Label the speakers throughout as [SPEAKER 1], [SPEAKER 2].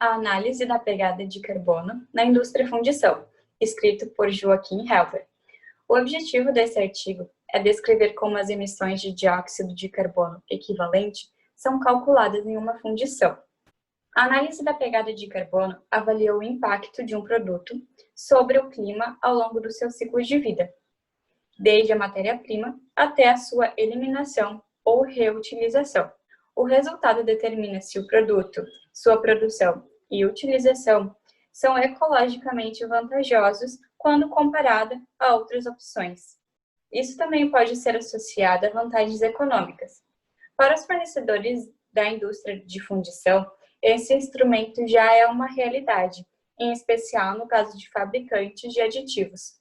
[SPEAKER 1] A análise da pegada de carbono na indústria fundição, escrito por Joaquim Helber. O objetivo desse artigo é descrever como as emissões de dióxido de carbono equivalente são calculadas em uma fundição. A análise da pegada de carbono avalia o impacto de um produto sobre o clima ao longo do seu ciclo de vida, desde a matéria-prima até a sua eliminação ou reutilização. O resultado determina se o produto, sua produção e utilização são ecologicamente vantajosos quando comparada a outras opções. Isso também pode ser associado a vantagens econômicas. Para os fornecedores da indústria de fundição, esse instrumento já é uma realidade, em especial no caso de fabricantes de aditivos.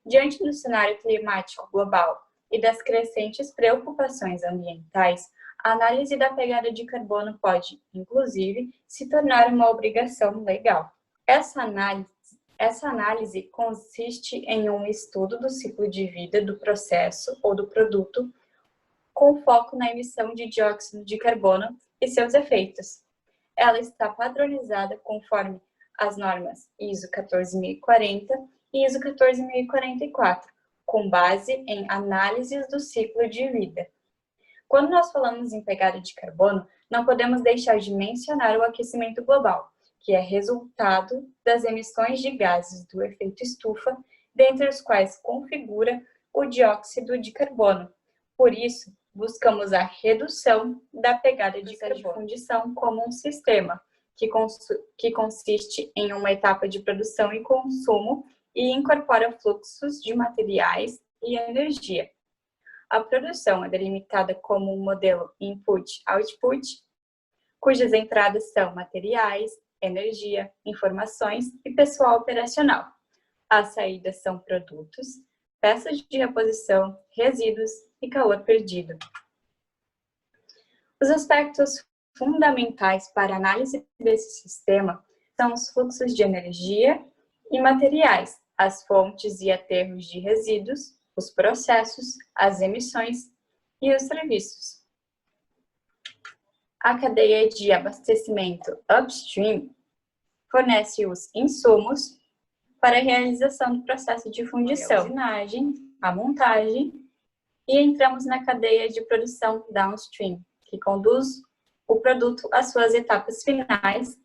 [SPEAKER 1] Diante do cenário climático global e das crescentes preocupações ambientais, a análise da pegada de carbono pode, inclusive, se tornar uma obrigação legal. Essa análise consiste em um estudo do ciclo de vida do processo ou do produto, com foco na emissão de dióxido de carbono e seus efeitos. Ela está padronizada conforme as normas ISO 14040 e ISO 14044, com base em análises do ciclo de vida. Quando nós falamos em pegada de carbono, não podemos deixar de mencionar o aquecimento global, que é resultado das emissões de gases do efeito estufa, dentre os quais configura o dióxido de carbono. Por isso, buscamos a redução da pegada de carbono de fundição como um sistema, que consiste em uma etapa de produção e consumo e incorpora fluxos de materiais e energia. A produção é delimitada como um modelo input-output, cujas entradas são materiais, energia, informações e pessoal operacional. As saídas são produtos, peças de reposição, resíduos e calor perdido. Os aspectos fundamentais para a análise desse sistema são os fluxos de energia e materiais, as fontes e aterros de resíduos, os processos, as emissões e os serviços. A cadeia de abastecimento upstream fornece os insumos para a realização do processo de fundição, a usinagem, a montagem, e entramos na cadeia de produção downstream, que conduz o produto às suas etapas finais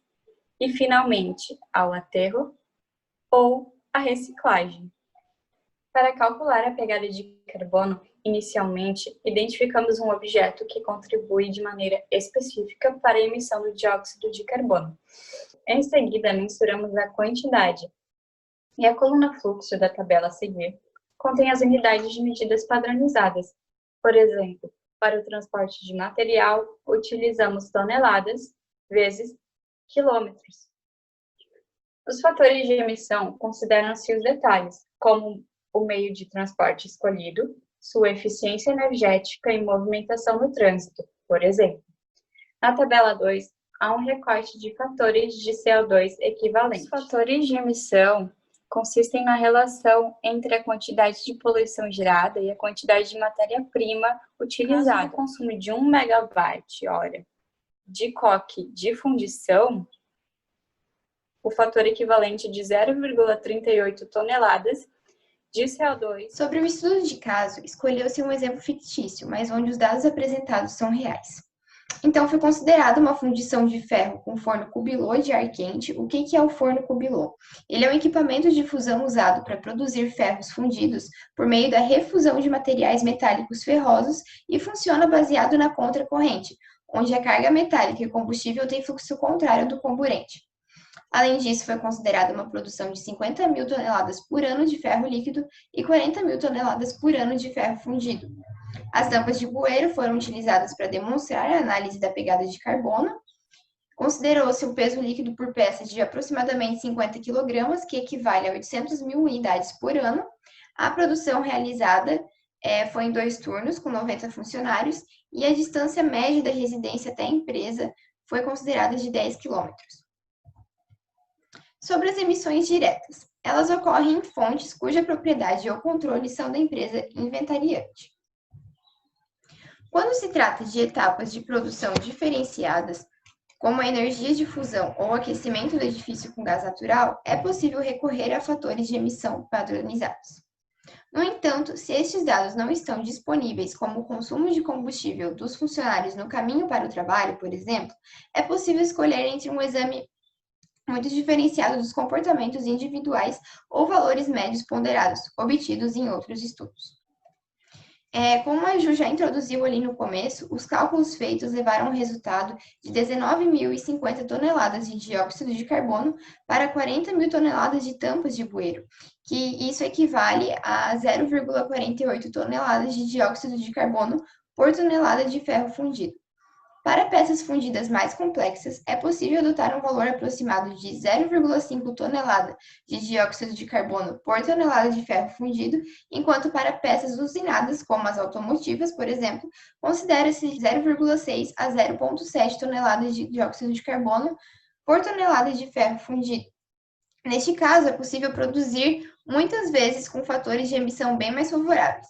[SPEAKER 1] e, finalmente, ao aterro ou à reciclagem. Para calcular a pegada de carbono, inicialmente, identificamos um objeto que contribui de maneira específica para a emissão do dióxido de carbono. Em seguida, mensuramos a quantidade, e a coluna fluxo da tabela a seguir contém as unidades de medidas padronizadas. Por exemplo, para o transporte de material, utilizamos toneladas vezes quilômetros. Os fatores de emissão consideram-se os detalhes, como o meio de transporte escolhido, sua eficiência energética e movimentação no trânsito, por exemplo. Na tabela 2, há um recorte de fatores de CO2 equivalentes. Os fatores de emissão consistem na relação entre a quantidade de poluição gerada e a quantidade de matéria-prima utilizada. O consumo de 1 megawatt-hora de coque de fundição, o fator equivalente de 0,38 toneladas de CO2.
[SPEAKER 2] Sobre o estudo de caso, escolheu-se um exemplo fictício, mas onde os dados apresentados são reais. Então, foi considerada uma fundição de ferro com forno cubilot de ar quente. O que é o forno cubilot? Ele é um equipamento de fusão usado para produzir ferros fundidos por meio da refusão de materiais metálicos ferrosos e funciona baseado na contracorrente, onde a carga metálica e combustível tem fluxo contrário do comburente. Além disso, foi considerada uma produção de 50 mil toneladas por ano de ferro líquido e 40 mil toneladas por ano de ferro fundido. As tampas de bueiro foram utilizadas para demonstrar a análise da pegada de carbono. Considerou-se o peso líquido por peça de aproximadamente 50 kg, que equivale a 800 mil unidades por ano. A produção realizada foi em 2 turnos, com 90 funcionários, e a distância média da residência até a empresa foi considerada de 10 km. Sobre as emissões diretas, elas ocorrem em fontes cuja propriedade ou controle são da empresa inventariante. Quando se trata de etapas de produção diferenciadas, como a energia de fusão ou aquecimento do edifício com gás natural, é possível recorrer a fatores de emissão padronizados. No entanto, se estes dados não estão disponíveis, como o consumo de combustível dos funcionários no caminho para o trabalho, por exemplo, é possível escolher entre um exame muito diferenciado dos comportamentos individuais ou valores médios ponderados, obtidos em outros estudos. Como a Ju já introduziu ali no começo, os cálculos feitos levaram ao resultado de 19.050 toneladas de dióxido de carbono para 40.000 toneladas de tampas de bueiro, que isso equivale a 0,48 toneladas de dióxido de carbono por tonelada de ferro fundido. Para peças fundidas mais complexas, é possível adotar um valor aproximado de 0,5 tonelada de dióxido de carbono por tonelada de ferro fundido, enquanto para peças usinadas, como as automotivas, por exemplo, considera-se 0,6 a 0,7 toneladas de dióxido de carbono por tonelada de ferro fundido. Neste caso, é possível produzir muitas vezes com fatores de emissão bem mais favoráveis,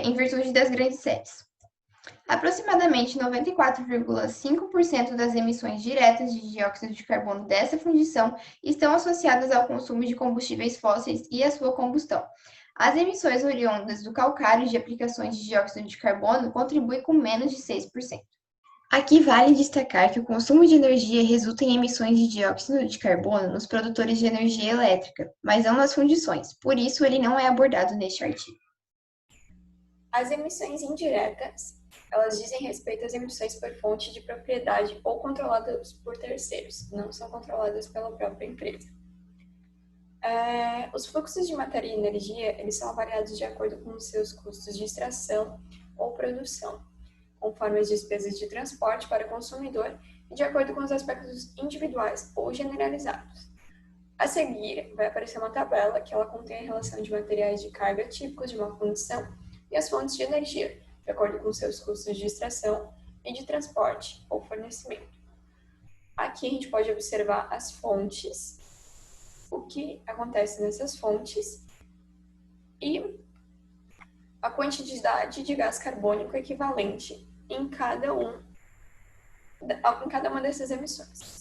[SPEAKER 2] em virtude das grandes séries. Aproximadamente 94,5% das emissões diretas de dióxido de carbono dessa fundição estão associadas ao consumo de combustíveis fósseis e à sua combustão. As emissões oriundas do calcário de aplicações de dióxido de carbono contribuem com menos de 6%. Aqui vale destacar que o consumo de energia resulta em emissões de dióxido de carbono nos produtores de energia elétrica, mas não nas fundições, por isso ele não é abordado neste artigo.
[SPEAKER 1] As emissões indiretas, elas dizem respeito às emissões por fonte de propriedade ou controladas por terceiros, não são controladas pela própria empresa. Os fluxos de matéria e energia, eles são avaliados de acordo com os seus custos de extração ou produção, conforme as despesas de transporte para o consumidor e de acordo com os aspectos individuais ou generalizados. A seguir, vai aparecer uma tabela que ela contém a relação de materiais de carga típicos de uma fundição e as fontes de energia, de acordo com seus custos de extração e de transporte ou fornecimento. Aqui a gente pode observar as fontes, o que acontece nessas fontes e a quantidade de gás carbônico equivalente em cada uma dessas emissões.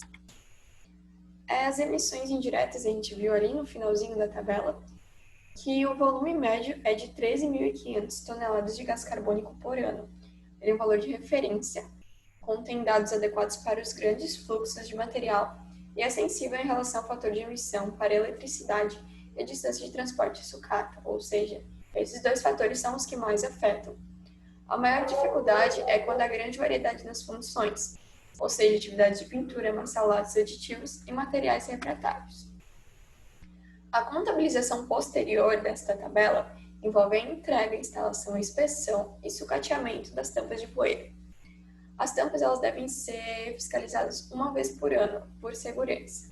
[SPEAKER 1] As emissões indiretas, a gente viu ali no finalzinho da tabela, que o volume médio é de 13.500 toneladas de gás carbônico por ano. Ele é um valor de referência, contém dados adequados para os grandes fluxos de material e é sensível em relação ao fator de emissão para a eletricidade e a distância de transporte sucata, ou seja, esses dois fatores são os que mais afetam. A maior dificuldade é quando há grande variedade nas funções, ou seja, atividades de pintura, massalatos, aditivos e materiais refratários. A contabilização posterior desta tabela envolve a entrega, instalação, inspeção e sucateamento das tampas de bueiro. As tampas elas devem ser fiscalizadas uma vez por ano, por segurança.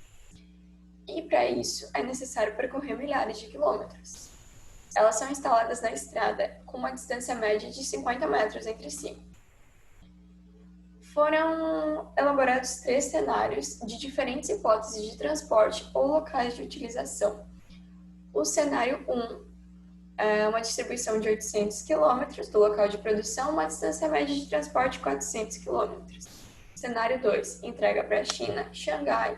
[SPEAKER 1] E para isso é necessário percorrer milhares de quilômetros. Elas são instaladas na estrada com uma distância média de 50 metros entre si. Foram elaborados 3 cenários de diferentes hipóteses de transporte ou locais de utilização. O cenário 1 é uma distribuição de 800 km do local de produção, uma distância média de transporte de 400 km. Cenário 2, entrega para a China, Xangai,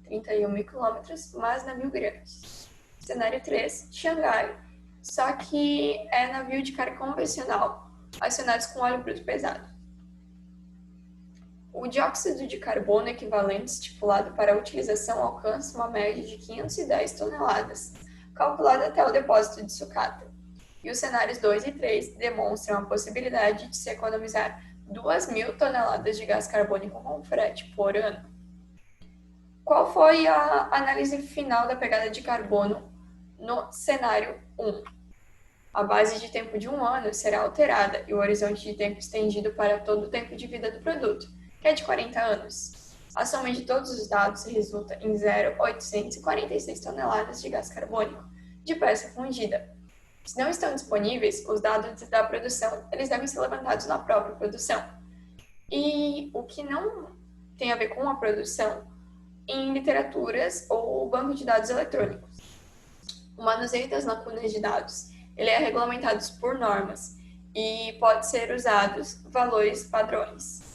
[SPEAKER 1] 31.000 km, mas navio grande. Cenário 3, Xangai, só que é navio de carga convencional, acionados com óleo bruto pesado. O dióxido de carbono equivalente estipulado para a utilização alcança uma média de 510 toneladas, calculada até o depósito de sucata. E os cenários 2 e 3 demonstram a possibilidade de se economizar 2.000 toneladas de gás carbônico com frete por ano. Qual foi a análise final da pegada de carbono no cenário 1? A base de tempo de 1 ano será alterada e o horizonte de tempo estendido para todo o tempo de vida do produto, que é de 40 anos. A soma de todos os dados resulta em 0,846 toneladas de gás carbônico de peça fundida. Se não estão disponíveis, os dados da produção eles devem ser levantados na própria produção. E o que não tem a ver com a produção, em literaturas ou banco de dados eletrônicos. O manuseio das lacunas de dados ele é regulamentado por normas e pode ser usados valores padrões.